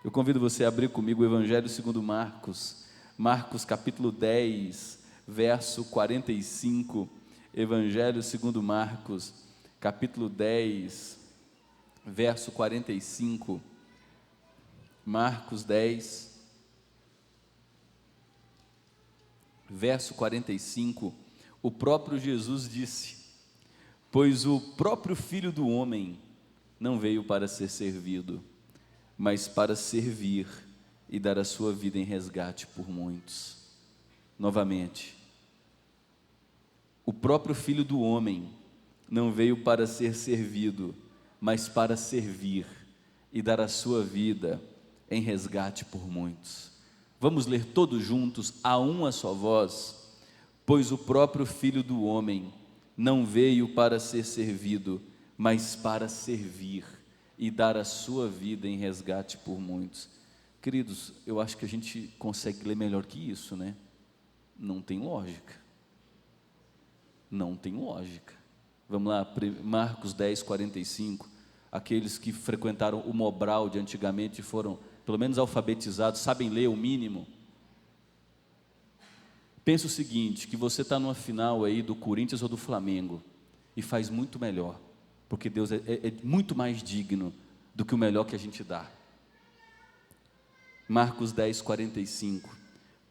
Eu convido você a abrir comigo o Evangelho segundo Marcos, Marcos capítulo 10, verso 45, Evangelho segundo Marcos, capítulo 10, verso 45, Marcos 10, verso 45, o próprio Jesus disse: pois o próprio Filho do Homem não veio para ser servido, mas para servir e dar a sua vida em resgate por muitos. Novamente, o próprio Filho do Homem não veio para ser servido, mas para servir e dar a sua vida em resgate por muitos. Vamos ler todos juntos, a uma só voz. Pois o próprio Filho do Homem não veio para ser servido, mas para servir e dar a sua vida em resgate por muitos. Queridos, eu acho que a gente consegue ler melhor que isso, né? Não tem lógica. Não tem lógica. Vamos lá, Marcos 10, 45. Aqueles que frequentaram o Mobral de antigamente foram, pelo menos alfabetizados, sabem ler o mínimo. Pensa o seguinte, que você está numa final aí do Corinthians ou do Flamengo e faz muito melhor, porque Deus é muito mais digno do que o melhor que a gente dá. Marcos 10, 45.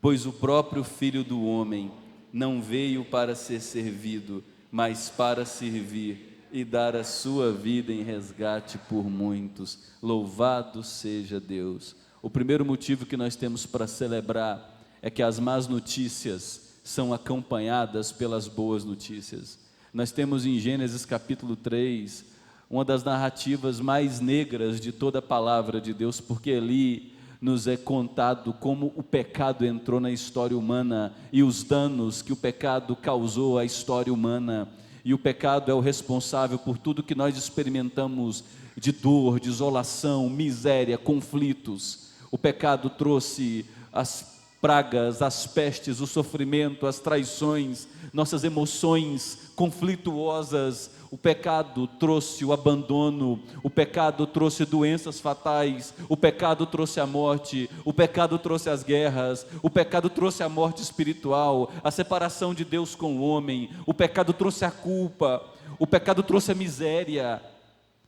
Pois o próprio Filho do Homem não veio para ser servido, mas para servir e dar a sua vida em resgate por muitos. Louvado seja Deus. O primeiro motivo que nós temos para celebrar é que as más notícias são acompanhadas pelas boas notícias. Nós temos em Gênesis capítulo 3, uma das narrativas mais negras de toda a palavra de Deus, porque ali nos é contado como o pecado entrou na história humana e os danos que o pecado causou à história humana. E o pecado é o responsável por tudo que nós experimentamos de dor, de isolação, miséria, conflitos. O pecado trouxe as pragas, as pestes, o sofrimento, as traições, nossas emoções conflituosas. O pecado trouxe o abandono, o pecado trouxe doenças fatais, o pecado trouxe a morte, o pecado trouxe as guerras, o pecado trouxe a morte espiritual, a separação de Deus com o homem, o pecado trouxe a culpa, o pecado trouxe a miséria.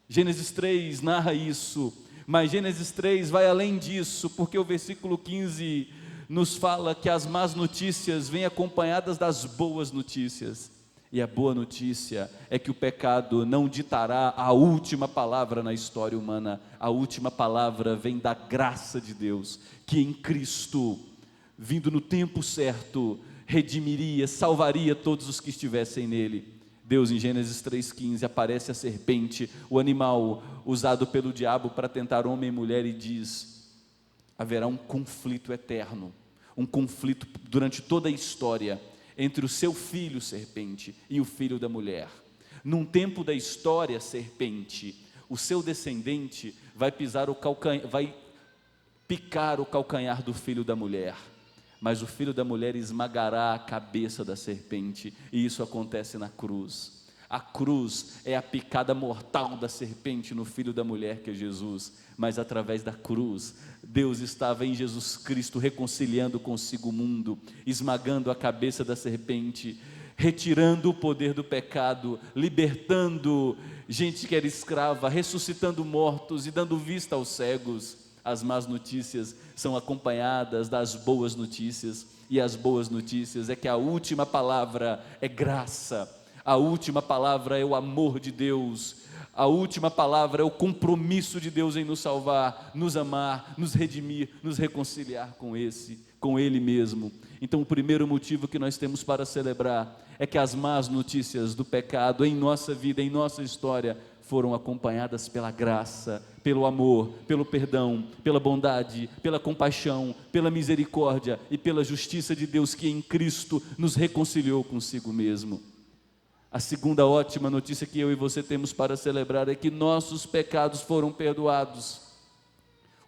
Gênesis 3 narra isso, mas Gênesis 3 vai além disso, porque o versículo 15 nos fala que as más notícias vêm acompanhadas das boas notícias. E a boa notícia é que o pecado não ditará a última palavra na história humana. A última palavra vem da graça de Deus, que em Cristo, vindo no tempo certo, redimiria, salvaria todos os que estivessem nele. Deus, em Gênesis 3,15, aparece a serpente, o animal usado pelo diabo para tentar homem e mulher, e diz: haverá um conflito eterno, um conflito durante toda a história, entre o seu filho, serpente, e o filho da mulher. Num tempo da história, serpente, o seu descendente vai picar o calcanhar do filho da mulher, mas o filho da mulher esmagará a cabeça da serpente, e isso acontece na cruz. A cruz é a picada mortal da serpente no filho da mulher, que é Jesus, mas através da cruz, Deus estava em Jesus Cristo reconciliando consigo o mundo, esmagando a cabeça da serpente, retirando o poder do pecado, libertando gente que era escrava, ressuscitando mortos e dando vista aos cegos. As más notícias são acompanhadas das boas notícias, e as boas notícias é que a última palavra é graça. A última palavra é o amor de Deus, a última palavra é o compromisso de Deus em nos salvar, nos amar, nos redimir, nos reconciliar com Ele mesmo. Então o primeiro motivo que nós temos para celebrar é que as más notícias do pecado em nossa vida, em nossa história, foram acompanhadas pela graça, pelo amor, pelo perdão, pela bondade, pela compaixão, pela misericórdia e pela justiça de Deus, que em Cristo nos reconciliou consigo mesmo. A segunda ótima notícia que eu e você temos para celebrar é que nossos pecados foram perdoados.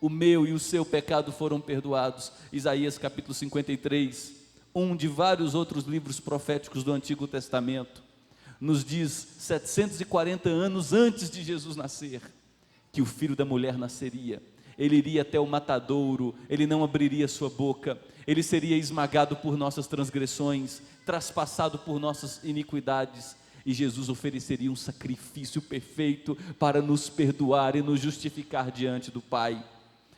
O meu e o seu pecado foram perdoados. Isaías capítulo 53, um de vários outros livros proféticos do Antigo Testamento, nos diz, 740 anos antes de Jesus nascer, que o filho da mulher nasceria. ele iria até o matadouro, ele não abriria sua boca, ele seria esmagado por nossas transgressões, traspassado por nossas iniquidades, e Jesus ofereceria um sacrifício perfeito para nos perdoar e nos justificar diante do Pai.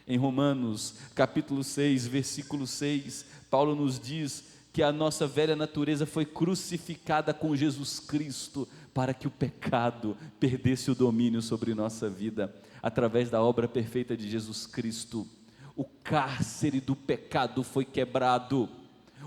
Em Romanos capítulo 6, versículo 6, Paulo nos diz que a nossa velha natureza foi crucificada com Jesus Cristo, para que o pecado perdesse o domínio sobre nossa vida, através da obra perfeita de Jesus Cristo. O cárcere do pecado foi quebrado,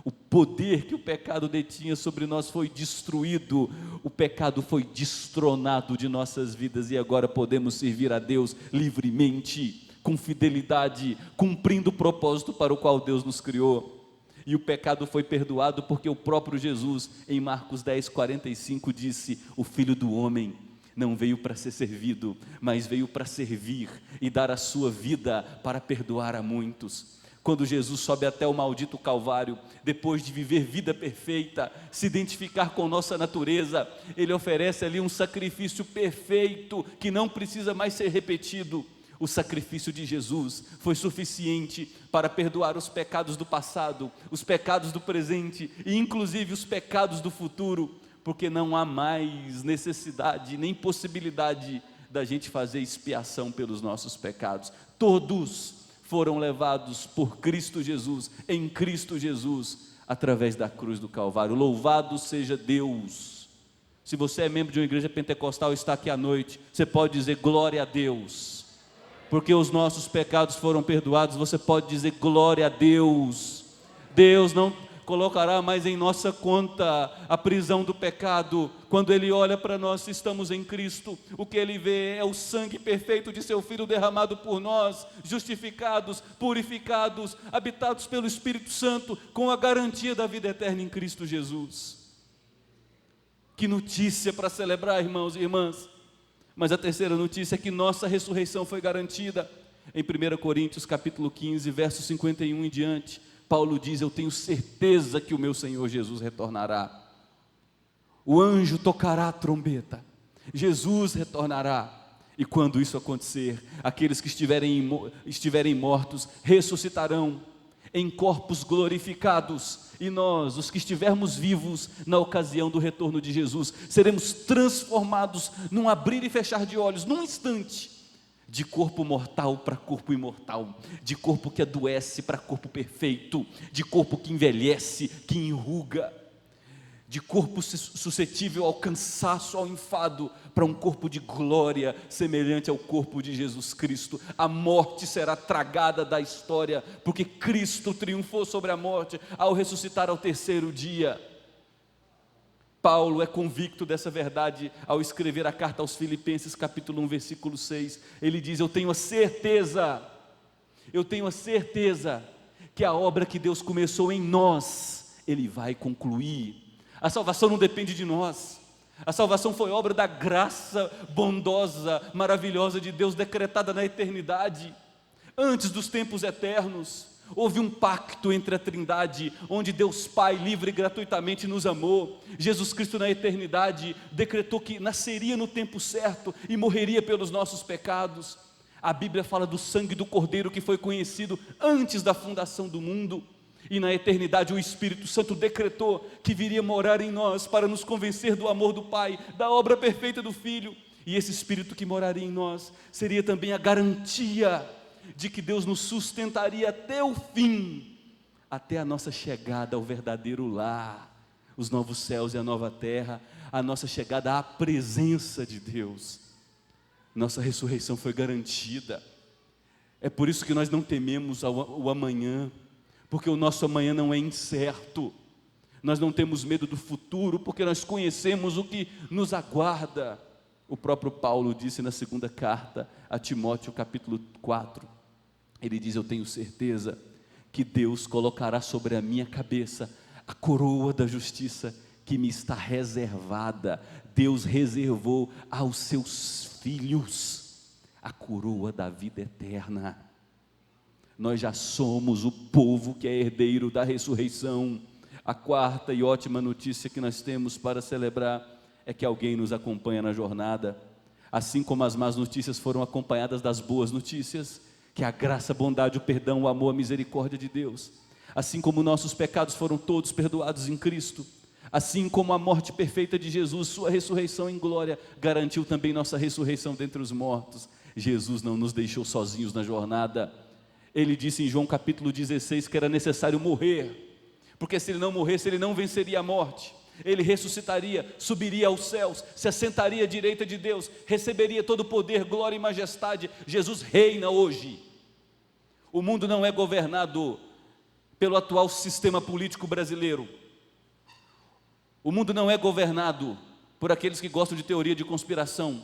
o poder que o pecado detinha sobre nós foi destruído, o pecado foi destronado de nossas vidas, e agora podemos servir a Deus livremente, com fidelidade, cumprindo o propósito para o qual Deus nos criou. E o pecado foi perdoado porque o próprio Jesus, em Marcos 10, 45, disse: o Filho do Homem não veio para ser servido, mas veio para servir e dar a sua vida para perdoar a muitos. Quando Jesus sobe até o maldito Calvário, depois de viver vida perfeita, se identificar com nossa natureza, Ele oferece ali um sacrifício perfeito, que não precisa mais ser repetido. O sacrifício de Jesus foi suficiente para perdoar os pecados do passado, os pecados do presente e inclusive os pecados do futuro, porque não há mais necessidade nem possibilidade da gente fazer expiação pelos nossos pecados. Todos foram levados por Cristo Jesus, em Cristo Jesus, através da cruz do Calvário. Louvado seja Deus! Se você é membro de uma igreja pentecostal e está aqui à noite, você pode dizer glória a Deus, porque os nossos pecados foram perdoados. Você pode dizer glória a Deus. Deus não colocará mais em nossa conta a prisão do pecado. Quando Ele olha para nós, se estamos em Cristo, o que Ele vê é o sangue perfeito de seu Filho derramado por nós, justificados, purificados, habitados pelo Espírito Santo, com a garantia da vida eterna em Cristo Jesus. Que notícia para celebrar, irmãos e irmãs! Mas a terceira notícia é que nossa ressurreição foi garantida. Em 1 Coríntios capítulo 15, verso 51 em diante, Paulo diz: eu tenho certeza que o meu Senhor Jesus retornará. O anjo tocará a trombeta, Jesus retornará, e quando isso acontecer, aqueles que estiverem mortos ressuscitarão em corpos glorificados, e nós, os que estivermos vivos na ocasião do retorno de Jesus, seremos transformados num abrir e fechar de olhos, num instante, de corpo mortal para corpo imortal, de corpo que adoece para corpo perfeito, de corpo que envelhece, que enruga, de corpo suscetível ao cansaço, ao enfado, para um corpo de glória semelhante ao corpo de Jesus Cristo. A morte será tragada da história, porque Cristo triunfou sobre a morte ao ressuscitar ao terceiro dia. Paulo é convicto dessa verdade ao escrever a carta aos Filipenses capítulo 1, versículo 6, ele diz: eu tenho a certeza que a obra que Deus começou em nós, Ele vai concluir. A salvação não depende de nós, a salvação foi obra da graça bondosa, maravilhosa de Deus, decretada na eternidade. Antes dos tempos eternos, houve um pacto entre a Trindade, onde Deus Pai livre e gratuitamente nos amou. Jesus Cristo na eternidade decretou que nasceria no tempo certo e morreria pelos nossos pecados. A Bíblia fala do sangue do Cordeiro que foi conhecido antes da fundação do mundo. E na eternidade o Espírito Santo decretou que viria morar em nós para nos convencer do amor do Pai, da obra perfeita do Filho. E esse Espírito que moraria em nós seria também a garantia de que Deus nos sustentaria até o fim, até a nossa chegada ao verdadeiro lar, os novos céus e a nova terra, a nossa chegada à presença de Deus. Nossa ressurreição foi garantida. É por isso que nós não tememos o amanhã, porque o nosso amanhã não é incerto. Nós não temos medo do futuro, porque nós conhecemos o que nos aguarda. O próprio Paulo disse na segunda carta a Timóteo, capítulo 4, ele diz: eu tenho certeza que Deus colocará sobre a minha cabeça a coroa da justiça que me está reservada. Deus reservou aos seus filhos a coroa da vida eterna. Nós já somos o povo que é herdeiro da ressurreição. A quarta e ótima notícia que nós temos para celebrar é que alguém nos acompanha na jornada, assim como as más notícias foram acompanhadas das boas notícias, que é a graça, a bondade, o perdão, o amor, a misericórdia de Deus. Assim como nossos pecados foram todos perdoados em Cristo, assim como a morte perfeita de Jesus, sua ressurreição em glória, garantiu também nossa ressurreição dentre os mortos. Jesus não nos deixou sozinhos na jornada. Ele disse em João capítulo 16 que era necessário morrer, porque se ele não morresse, ele não venceria a morte. Ele ressuscitaria, subiria aos céus, se assentaria à direita de Deus, receberia todo o poder, glória e majestade. Jesus reina hoje. O mundo não é governado pelo atual sistema político brasileiro. O mundo não é governado por aqueles que gostam de teoria de conspiração,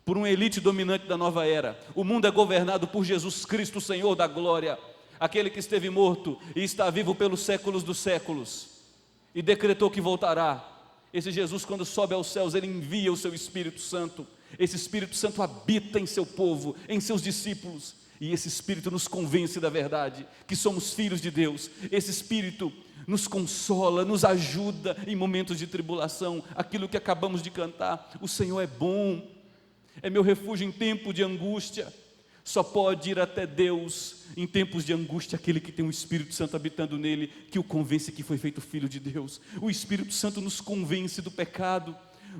por uma elite dominante da nova era. O mundo é governado por Jesus Cristo, Senhor da glória, aquele que esteve morto e está vivo pelos séculos dos séculos, e decretou que voltará. Esse Jesus, quando sobe aos céus, ele envia o seu Espírito Santo. Esse Espírito Santo habita em seu povo, em seus discípulos, e esse Espírito nos convence da verdade, que somos filhos de Deus. Esse Espírito nos consola, nos ajuda em momentos de tribulação. Aquilo que acabamos de cantar, o Senhor é bom, é meu refúgio em tempo de angústia. Só pode ir até Deus em tempos de angústia aquele que tem o Espírito Santo habitando nele, que o convence que foi feito filho de Deus. O Espírito Santo nos convence do pecado.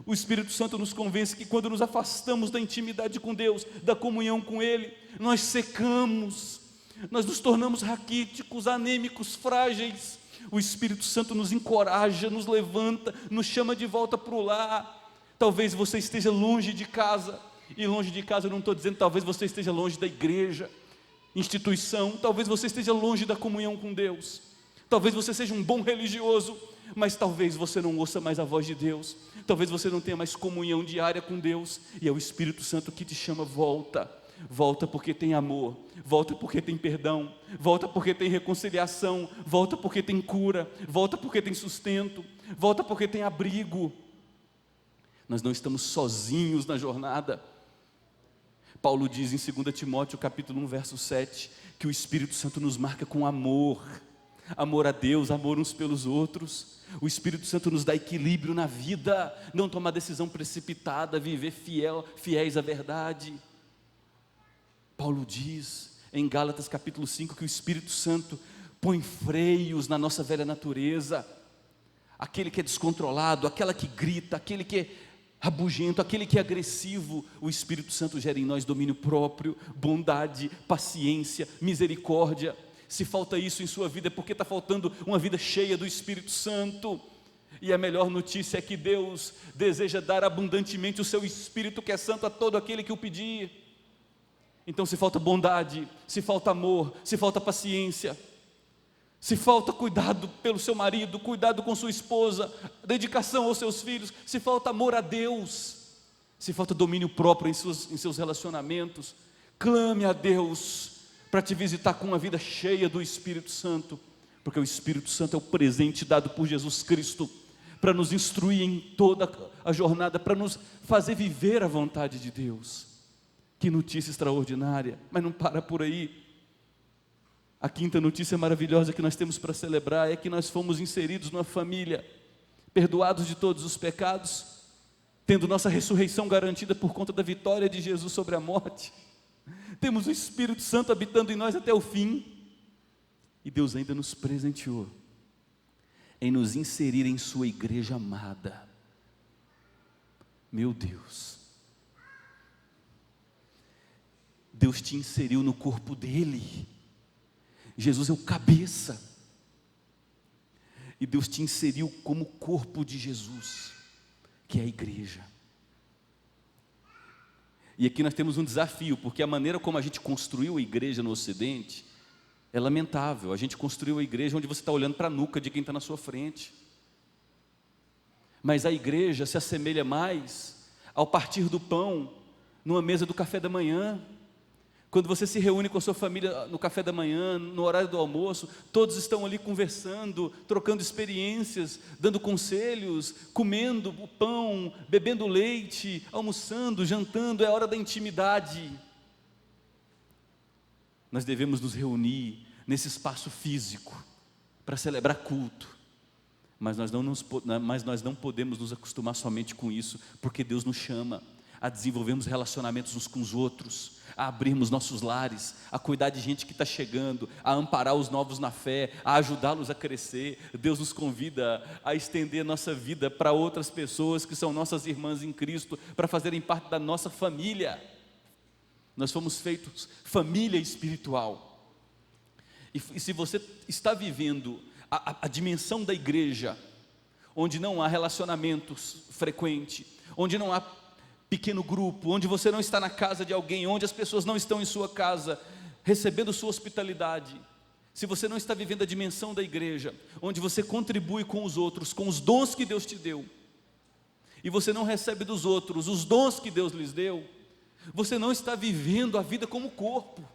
O Espírito Santo nos convence que quando nos afastamos da intimidade com Deus, da comunhão com Ele, nós secamos, nós nos tornamos raquíticos, anêmicos, frágeis. O Espírito Santo nos encoraja, nos levanta, nos chama de volta para o lar. Talvez você esteja longe de casa, e longe de casa eu não estou dizendo, talvez você esteja longe da igreja, instituição, talvez você esteja longe da comunhão com Deus, talvez você seja um bom religioso, mas talvez você não ouça mais a voz de Deus, talvez você não tenha mais comunhão diária com Deus, e é o Espírito Santo que te chama, volta. Volta porque tem amor, volta porque tem perdão, volta porque tem reconciliação, volta porque tem cura, volta porque tem sustento, volta porque tem abrigo. Nós não estamos sozinhos na jornada. Paulo diz em 2 Timóteo capítulo 1 verso 7, que o Espírito Santo nos marca com amor, amor a Deus, amor uns pelos outros. O Espírito Santo nos dá equilíbrio na vida, não tomar decisão precipitada, viver fiéis à verdade. Paulo diz em Gálatas capítulo 5 que o Espírito Santo põe freios na nossa velha natureza, aquele que é descontrolado, aquela que grita, aquele que é rabugento, aquele que é agressivo. O Espírito Santo gera em nós domínio próprio, bondade, paciência, misericórdia. Se falta isso em sua vida é porque está faltando uma vida cheia do Espírito Santo. E a melhor notícia é que Deus deseja dar abundantemente o seu Espírito, que é santo, a todo aquele que o pedir. Então, se falta bondade, se falta amor, se falta paciência, se falta cuidado pelo seu marido, cuidado com sua esposa, dedicação aos seus filhos, se falta amor a Deus, se falta domínio próprio em seus relacionamentos, clame a Deus para te visitar com uma vida cheia do Espírito Santo, porque o Espírito Santo é o presente dado por Jesus Cristo para nos instruir em toda a jornada, para nos fazer viver a vontade de Deus. Que notícia extraordinária, mas não para por aí. A quinta notícia maravilhosa que nós temos para celebrar é que nós fomos inseridos numa família, perdoados de todos os pecados, tendo nossa ressurreição garantida por conta da vitória de Jesus sobre a morte. Temos o Espírito Santo habitando em nós até o fim, e Deus ainda nos presenteou em nos inserir em sua igreja amada. Meu Deus, Deus te inseriu no corpo dele. Jesus é o cabeça, e Deus te inseriu como corpo de Jesus, que é a igreja. E aqui nós temos um desafio, porque a maneira como a gente construiu a igreja no Ocidente é lamentável. A gente construiu a igreja onde você está olhando para a nuca de quem está na sua frente, mas a igreja se assemelha mais ao partir do pão numa mesa do café da manhã. Quando você se reúne com a sua família no café da manhã, no horário do almoço, todos estão ali conversando, trocando experiências, dando conselhos, comendo o pão, bebendo leite, almoçando, jantando. É a hora da intimidade. Nós devemos nos reunir nesse espaço físico para celebrar culto, mas nós não podemos nos acostumar somente com isso, porque Deus nos chama. a desenvolvermos relacionamentos uns com os outros, a abrirmos nossos lares, a cuidar de gente que está chegando, a amparar os novos na fé, a ajudá-los a crescer. Deus nos convida a estender nossa vida para outras pessoas que são nossas irmãs em Cristo, para fazerem parte da nossa família. Nós fomos feitos família espiritual. E se você está vivendo a dimensão da igreja, onde não há relacionamentos frequentes, onde não há pequeno grupo, onde você não está na casa de alguém, onde as pessoas não estão em sua casa, recebendo sua hospitalidade, se você não está vivendo a dimensão da igreja, onde você contribui com os outros, com os dons que Deus te deu, e você não recebe dos outros os dons que Deus lhes deu, você não está vivendo a vida como corpo.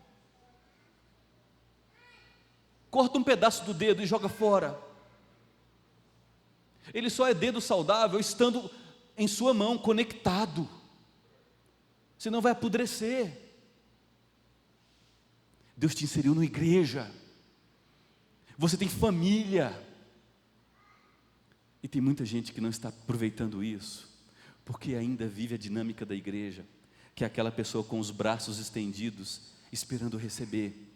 Corta um pedaço do dedo e joga fora. Ele só é dedo saudável estando em sua mão, conectado, senão vai apodrecer. Deus te inseriu na igreja, você tem família, e tem muita gente que não está aproveitando isso, porque ainda vive a dinâmica da igreja, que é aquela pessoa com os braços estendidos, esperando receber,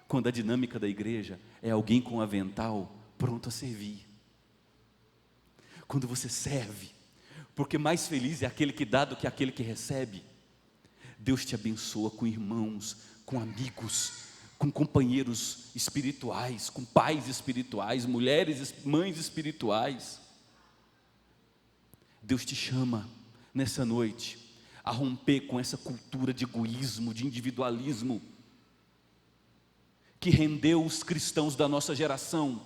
quando a dinâmica da igreja é alguém com um avental, pronto a servir. Quando você serve, porque mais feliz é aquele que dá do que aquele que recebe. Deus te abençoa com irmãos, com amigos, com companheiros espirituais, com pais espirituais, mulheres, mães espirituais. Deus te chama nessa noite a romper com essa cultura de egoísmo, de individualismo, que rendeu os cristãos da nossa geração,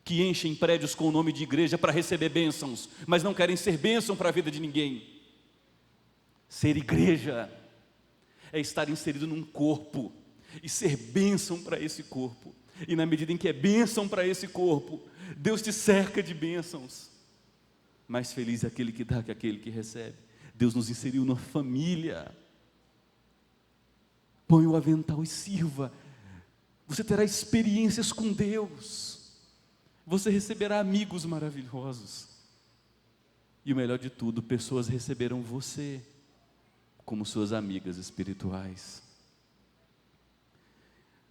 que enchem prédios com o nome de igreja para receber bênçãos, mas não querem ser bênção para a vida de ninguém. Ser igreja é estar inserido num corpo e ser bênção para esse corpo, e na medida em que é bênção para esse corpo, Deus te cerca de bênçãos. Mais feliz é aquele que dá que aquele que recebe. Deus nos inseriu na família. Põe o avental e sirva. Você terá experiências com Deus, você receberá amigos maravilhosos, e o melhor de tudo, pessoas receberão você como suas amigas espirituais.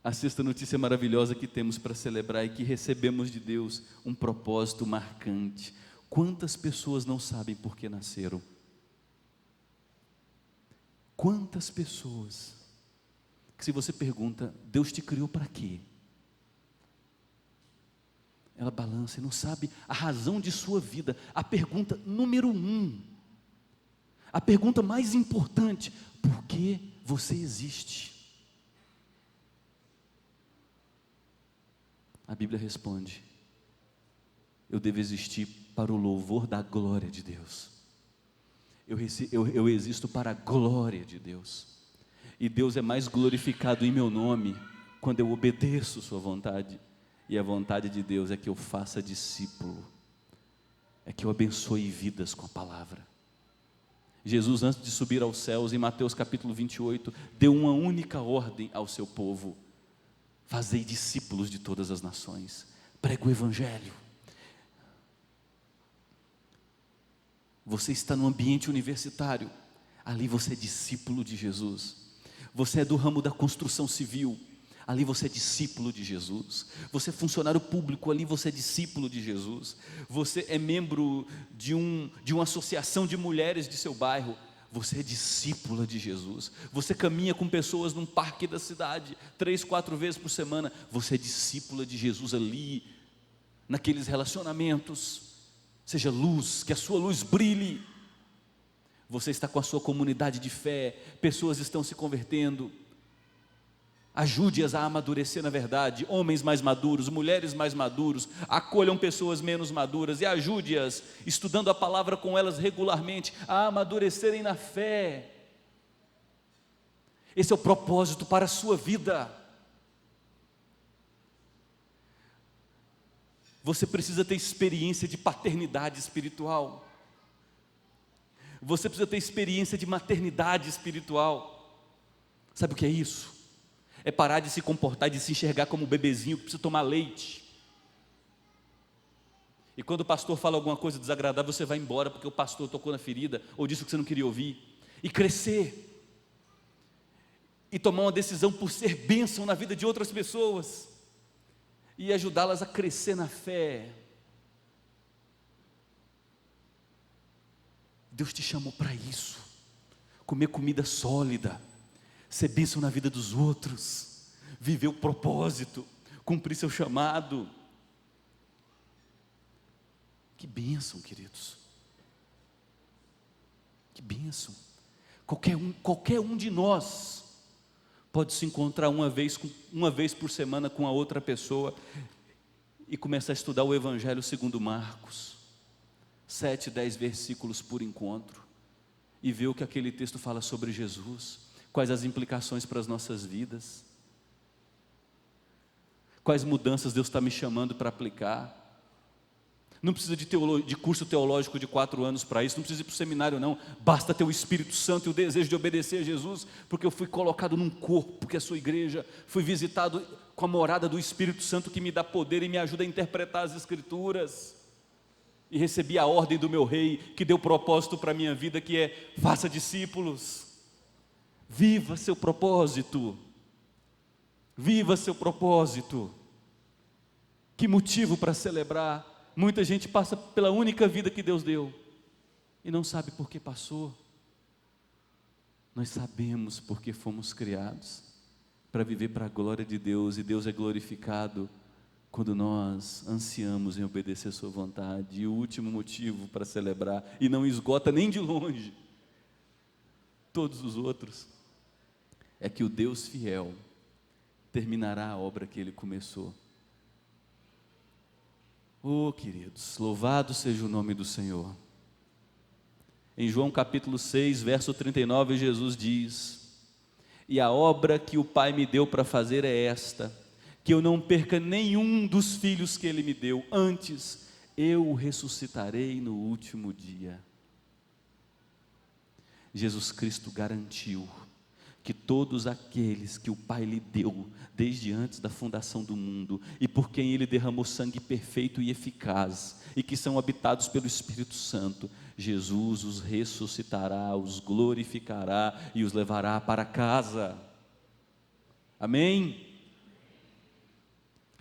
A sexta notícia maravilhosa que temos para celebrar é que recebemos de Deus um propósito marcante. Quantas pessoas não sabem por que nasceram? Quantas pessoas que, se você pergunta, Deus te criou para quê? Ela balança e não sabe a razão de sua vida. A pergunta número 1, a pergunta mais importante: por que você existe? A Bíblia responde: eu devo existir para o louvor da glória de Deus. Eu existo para a glória de Deus, e Deus é mais glorificado em meu nome quando eu obedeço sua vontade. E a vontade de Deus é que eu faça discípulo, é que eu abençoe vidas com a palavra. Jesus, antes de subir aos céus, em Mateus capítulo 28, deu uma única ordem ao seu povo: fazei discípulos de todas as nações, prega o evangelho. Você está no ambiente universitário, ali você é discípulo de Jesus. Você é do ramo da construção civil, ali você é discípulo de Jesus. Você é funcionário público, ali você é discípulo de Jesus. Você é membro de uma associação de mulheres de seu bairro, você é discípula de Jesus. Você caminha com pessoas num parque da cidade 3, 4 vezes por semana, você é discípula de Jesus ali, naqueles relacionamentos. Seja luz, que a sua luz brilhe. Você está com a sua comunidade de fé, pessoas estão se convertendo. Ajude-as a amadurecer na verdade. Homens mais maduros, mulheres mais maduros, acolham pessoas menos maduras e ajude-as, estudando a palavra com elas regularmente, a amadurecerem na fé. Esse é o propósito para a sua vida. Você precisa ter experiência de paternidade espiritual. Você precisa ter experiência de maternidade espiritual. Sabe o que é isso? É parar de se comportar, de se enxergar como um bebezinho que precisa tomar leite. E quando o pastor fala alguma coisa desagradável, você vai embora porque o pastor tocou na ferida ou disse o que você não queria ouvir. E crescer. E tomar uma decisão por ser bênção na vida de outras pessoas. E ajudá-las a crescer na fé. Deus te chamou para isso. Comer comida sólida. Ser bênção na vida dos outros. Viver o propósito. Cumprir seu chamado. Que bênção, queridos. Que bênção. Qualquer um de nós pode se encontrar uma vez por semana com a outra pessoa e começar a estudar o Evangelho segundo Marcos, 7, 10 versículos por encontro, e ver o que aquele texto fala sobre Jesus, quais as implicações para as nossas vidas, quais mudanças Deus está me chamando para aplicar. Não precisa de curso teológico de 4 anos para isso, não precisa ir para o seminário não, basta ter o Espírito Santo e o desejo de obedecer a Jesus, porque eu fui colocado num corpo, que é a sua igreja, fui visitado com a morada do Espírito Santo que me dá poder e me ajuda a interpretar as Escrituras, e recebi a ordem do meu rei, que deu propósito para a minha vida, que é, faça discípulos, viva seu propósito, que motivo para celebrar. Muita gente passa pela única vida que Deus deu e não sabe por que passou. Nós sabemos porque fomos criados para viver para a glória de Deus, e Deus é glorificado quando nós ansiamos em obedecer a sua vontade. E o último motivo para celebrar, e não esgota nem de longe todos os outros, é que o Deus fiel terminará a obra que Ele começou. Oh, queridos, louvado seja o nome do Senhor. Em João capítulo 6, verso 39, Jesus diz: e a obra que o Pai me deu para fazer é esta, que eu não perca nenhum dos filhos que Ele me deu, antes eu o ressuscitarei no último dia. Jesus Cristo garantiu que todos aqueles que o Pai lhe deu, desde antes da fundação do mundo, e por quem Ele derramou sangue perfeito e eficaz, e que são habitados pelo Espírito Santo, Jesus os ressuscitará, os glorificará e os levará para casa. Amém?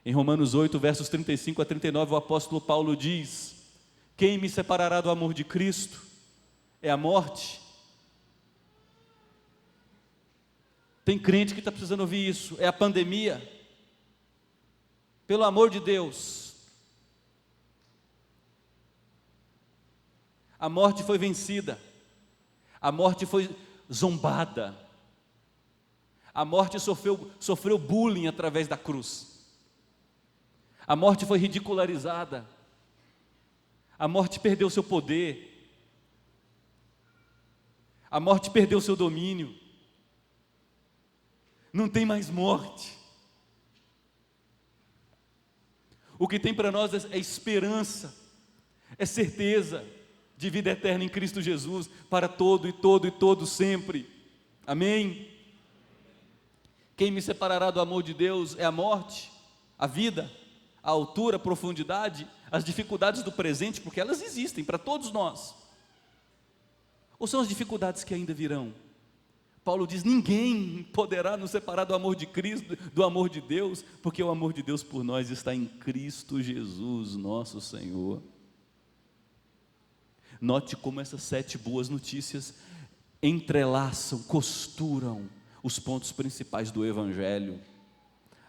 Em Romanos 8, versos 35 a 39, o apóstolo Paulo diz: quem me separará do amor de Cristo? É a morte? Tem crente que está precisando ouvir isso. É a pandemia? Pelo amor de Deus, a morte foi vencida, a morte foi zombada, a morte sofreu bullying através da cruz, a morte foi ridicularizada, a morte perdeu seu poder, a morte perdeu seu domínio. Não tem mais morte. O que tem para nós é esperança, é certeza de vida eterna em Cristo Jesus, para todo sempre. Amém? Quem me separará do amor de Deus? É a morte, a vida, a altura, a profundidade, as dificuldades do presente, porque elas existem para todos nós, ou são as dificuldades que ainda virão? Paulo diz: ninguém poderá nos separar do amor de Cristo, do amor de Deus, porque o amor de Deus por nós está em Cristo Jesus, nosso Senhor. Note como essas 7 boas notícias entrelaçam, costuram os pontos principais do Evangelho.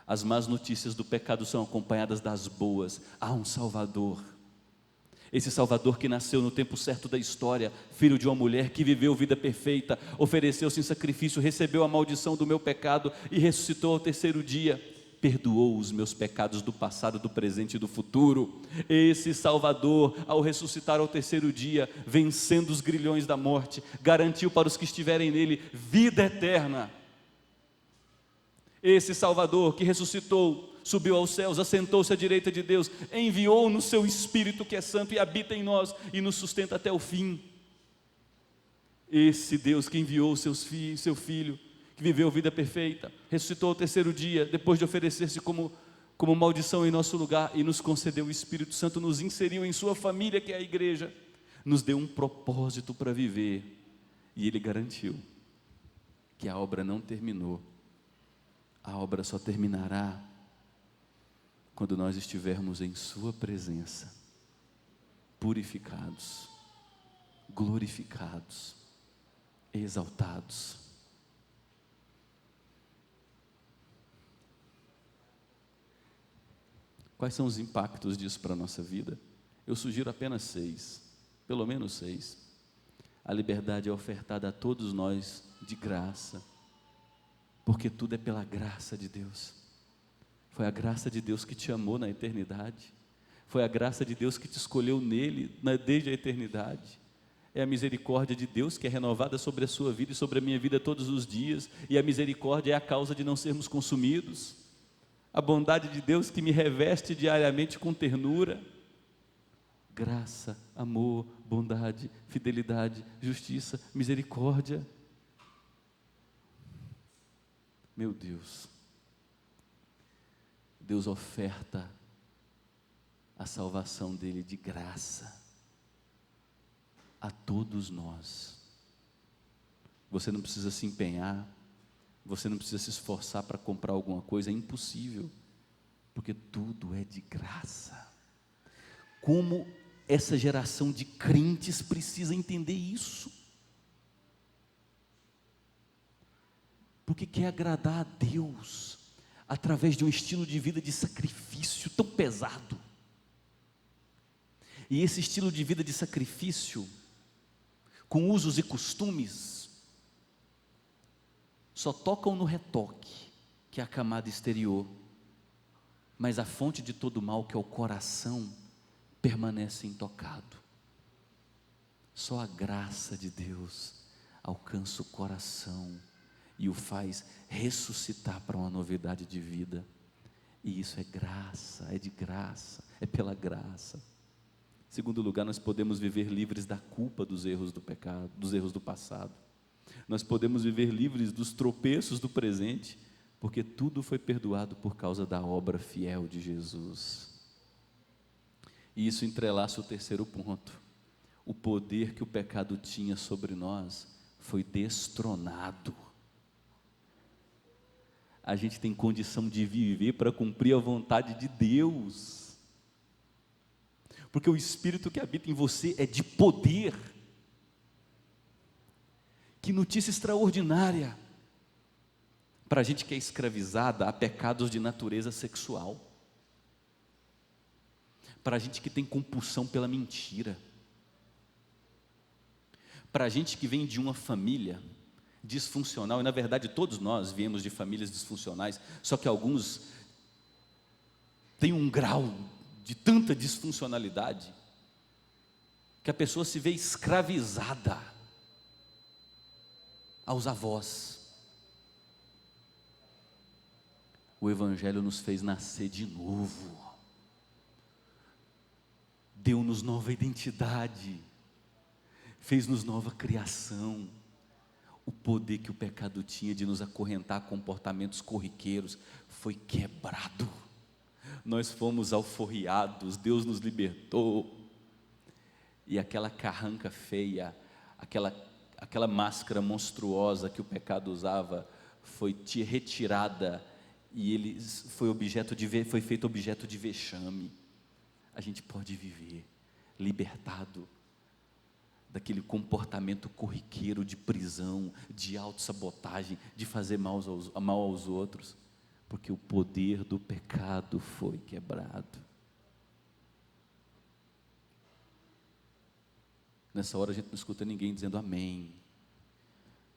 As más notícias do pecado são acompanhadas das boas. Há um Salvador. Esse Salvador que nasceu no tempo certo da história, filho de uma mulher que viveu vida perfeita, ofereceu-se em sacrifício, recebeu a maldição do meu pecado e ressuscitou ao 3º dia, perdoou os meus pecados do passado, do presente e do futuro. Esse Salvador, ao ressuscitar ao 3º dia, vencendo os grilhões da morte, garantiu para os que estiverem nele vida eterna. Esse Salvador que ressuscitou, subiu aos céus, assentou-se à direita de Deus, enviou no seu Espírito que é santo e habita em nós e nos sustenta até o fim. Esse Deus que enviou seu Filho, que viveu vida perfeita, ressuscitou ao 3º dia, depois de oferecer-se como como maldição em nosso lugar, e nos concedeu o Espírito Santo, nos inseriu em sua família, que é a igreja, nos deu um propósito para viver, e Ele garantiu que a obra não terminou. A obra só terminará quando nós estivermos em sua presença, purificados, glorificados, exaltados. Quais são os impactos disso para a nossa vida? Eu sugiro apenas 6, pelo menos 6. A liberdade é ofertada a todos nós de graça, porque tudo é pela graça de Deus. Foi a graça de Deus que te amou na eternidade, foi a graça de Deus que te escolheu nele desde a eternidade. É a misericórdia de Deus que é renovada sobre a sua vida e sobre a minha vida todos os dias, e a misericórdia é a causa de não sermos consumidos. A bondade de Deus que me reveste diariamente com ternura. Graça, amor, bondade, fidelidade, justiça, misericórdia. Meu Deus, Deus oferta a salvação dele de graça a todos nós. Você não precisa se empenhar, você não precisa se esforçar para comprar alguma coisa, é impossível, porque tudo é de graça. Como essa geração de crentes precisa entender isso, porque quer agradar a Deus através de um estilo de vida de sacrifício tão pesado, e esse estilo de vida de sacrifício, com usos e costumes, só tocam no retoque, que é a camada exterior, mas a fonte de todo mal, que é o coração, permanece intocado. Só a graça de Deus alcança o coração e o faz ressuscitar para uma novidade de vida, e isso é graça, é de graça, é pela graça. Em segundo lugar, nós podemos viver livres da culpa dos erros do pecado, dos erros do passado. Nós podemos viver livres dos tropeços do presente, porque tudo foi perdoado por causa da obra fiel de Jesus. E isso entrelaça o terceiro ponto. O poder que o pecado tinha sobre nós foi destronado. A gente tem condição de viver para cumprir a vontade de Deus, porque o Espírito que habita em você é de poder. Que notícia extraordinária para a gente que é escravizada a pecados de natureza sexual, para a gente que tem compulsão pela mentira, para a gente que vem de uma família disfuncional, e na verdade todos nós viemos de famílias disfuncionais, só que alguns têm um grau de tanta disfuncionalidade, que a pessoa se vê escravizada aos avós. O Evangelho nos fez nascer de novo, deu-nos nova identidade, fez-nos nova criação. O poder que o pecado tinha de nos acorrentar a comportamentos corriqueiros foi quebrado. Nós fomos alforriados, Deus nos libertou, e aquela carranca feia, aquela máscara monstruosa que o pecado usava, foi retirada, e ele foi feito objeto de vexame. A gente pode viver libertado daquele comportamento corriqueiro de prisão, de autossabotagem, de fazer mal aos outros, porque o poder do pecado foi quebrado. Nessa hora a gente não escuta ninguém dizendo amém,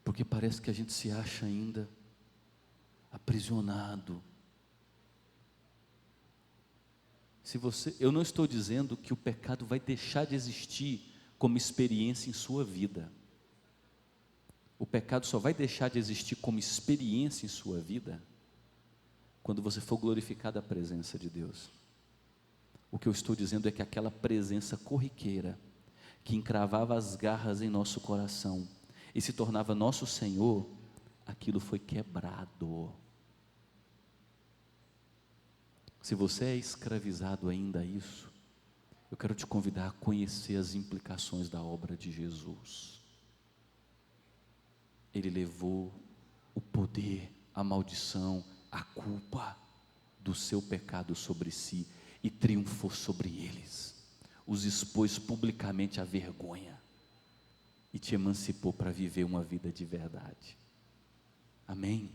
porque parece que a gente se acha ainda aprisionado. Eu não estou dizendo que o pecado vai deixar de existir como experiência em sua vida. O pecado só vai deixar de existir como experiência em sua vida quando você for glorificado à presença de Deus. O que eu estou dizendo é que aquela presença corriqueira, que encravava as garras em nosso coração e se tornava nosso Senhor, aquilo foi quebrado. Se você é escravizado ainda a isso, eu quero te convidar a conhecer as implicações da obra de Jesus. Ele levou o poder, a maldição, a culpa do seu pecado sobre si e triunfou sobre eles, os expôs publicamente à vergonha e te emancipou para viver uma vida de verdade. Amém?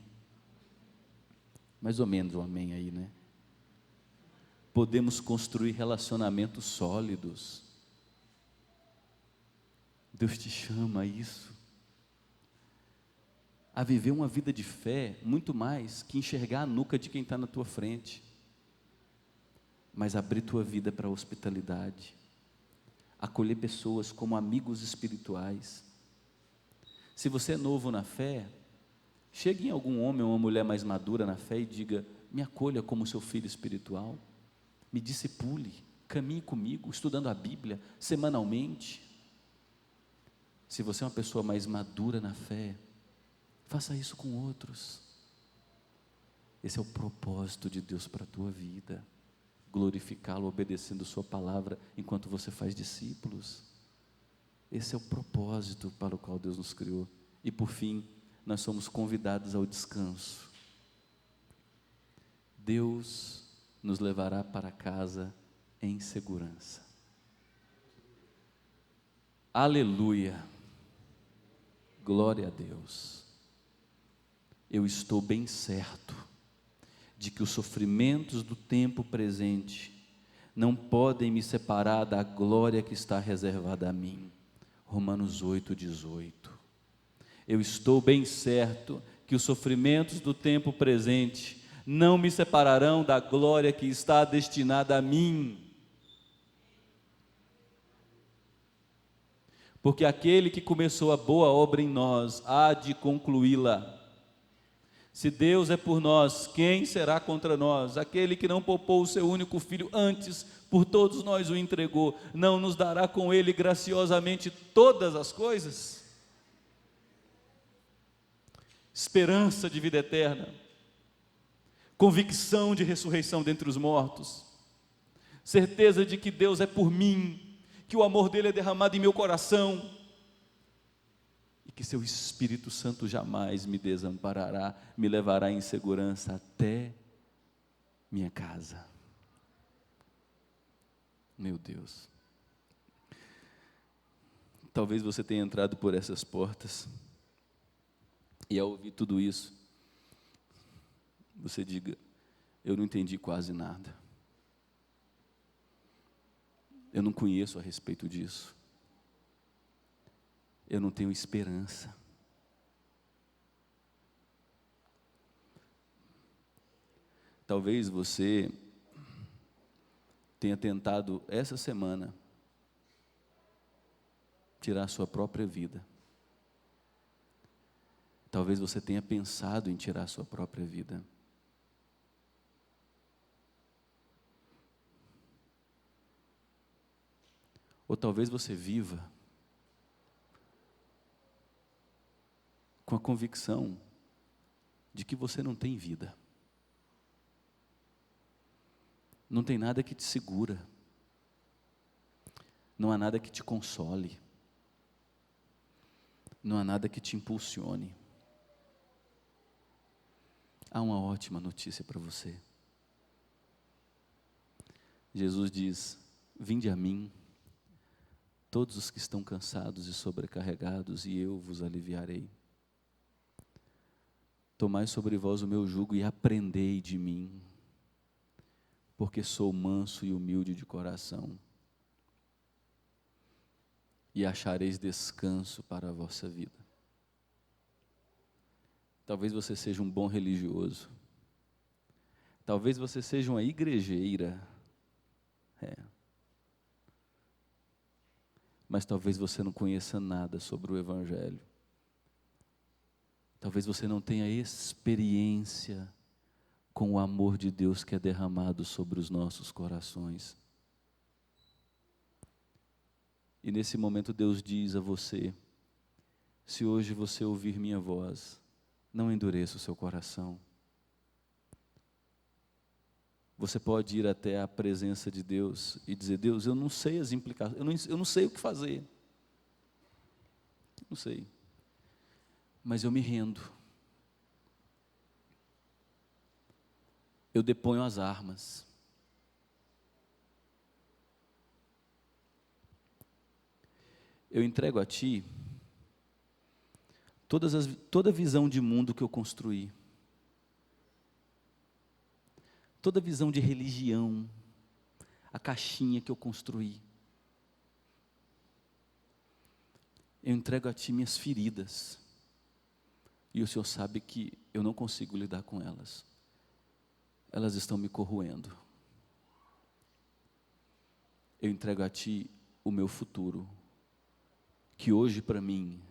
Mais ou menos um amém aí, né? Podemos construir relacionamentos sólidos. Deus te chama a isso, a viver uma vida de fé, muito mais que enxergar a nuca de quem está na tua frente, mas abrir tua vida para a hospitalidade, acolher pessoas como amigos espirituais. Se você é novo na fé, chegue em algum homem ou uma mulher mais madura na fé e diga: me acolha como seu filho espiritual, me discipule, caminhe comigo, estudando a Bíblia semanalmente. Se você é uma pessoa mais madura na fé, faça isso com outros. Esse é o propósito de Deus para a tua vida, glorificá-lo obedecendo sua palavra enquanto você faz discípulos. Esse é o propósito para o qual Deus nos criou. E por fim, nós somos convidados ao descanso. Deus nos levará para casa em segurança. Aleluia, glória a Deus. Eu estou bem certo de que os sofrimentos do tempo presente não podem me separar da glória que está reservada a mim. Romanos 8:18. Eu estou bem certo que os sofrimentos do tempo presente não me separarão da glória que está destinada a mim. Porque aquele que começou a boa obra em nós há de concluí-la. Se Deus é por nós, quem será contra nós? Aquele que não poupou o seu único filho, antes por todos nós o entregou, não nos dará com ele graciosamente todas as coisas? Esperança de vida eterna, convicção de ressurreição dentre os mortos, certeza de que Deus é por mim, que o amor dele é derramado em meu coração, e que seu Espírito Santo jamais me desamparará, me levará em segurança até minha casa. Meu Deus, talvez você tenha entrado por essas portas, e ao ouvir tudo isso, você diga: eu não entendi quase nada, eu não conheço a respeito disso, eu não tenho esperança. Talvez você tenha tentado essa semana tirar sua própria vida. Talvez você tenha pensado em tirar sua própria vida. Ou talvez você viva com a convicção de que você não tem vida. Não tem nada que te segura. Não há nada que te console. Não há nada que te impulsione. Há uma ótima notícia para você. Jesus diz: vinde a mim, todos os que estão cansados e sobrecarregados, e eu vos aliviarei. Tomai sobre vós o meu jugo e aprendei de mim, porque sou manso e humilde de coração, e achareis descanso para a vossa vida. Talvez você seja um bom religioso, talvez você seja uma igrejeira, mas talvez você não conheça nada sobre o Evangelho, talvez você não tenha experiência com o amor de Deus que é derramado sobre os nossos corações. E nesse momento Deus diz a você: se hoje você ouvir minha voz, não endureça o seu coração. Você pode ir até a presença de Deus e dizer: Deus, eu não sei as implicações, eu não sei o que fazer. Não sei. Mas eu me rendo. Eu deponho as armas. Eu entrego a Ti toda a visão de mundo que eu construí. Toda a visão de religião, a caixinha que eu construí. Eu entrego a Ti minhas feridas. E o Senhor sabe que eu não consigo lidar com elas. Elas estão me corroendo. Eu entrego a Ti o meu futuro, que hoje para mim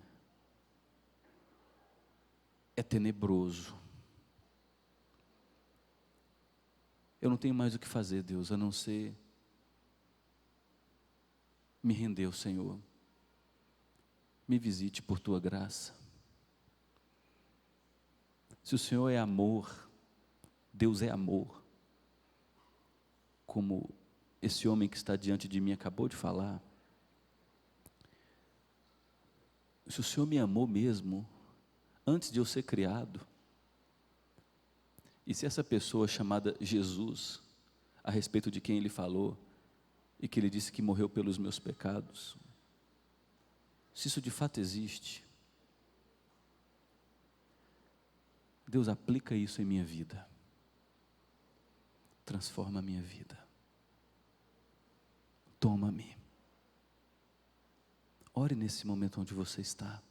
é tenebroso. Eu não tenho mais o que fazer, Deus, a não ser me render ao Senhor. Me visite por Tua graça. Se o Senhor é amor, Deus é amor, como esse homem que está diante de mim acabou de falar. Se o Senhor me amou mesmo, antes de eu ser criado, e se essa pessoa chamada Jesus, a respeito de quem Ele falou, e que Ele disse que morreu pelos meus pecados, se isso de fato existe, Deus, aplica isso em minha vida, transforma a minha vida, toma-me. Ore nesse momento onde você está.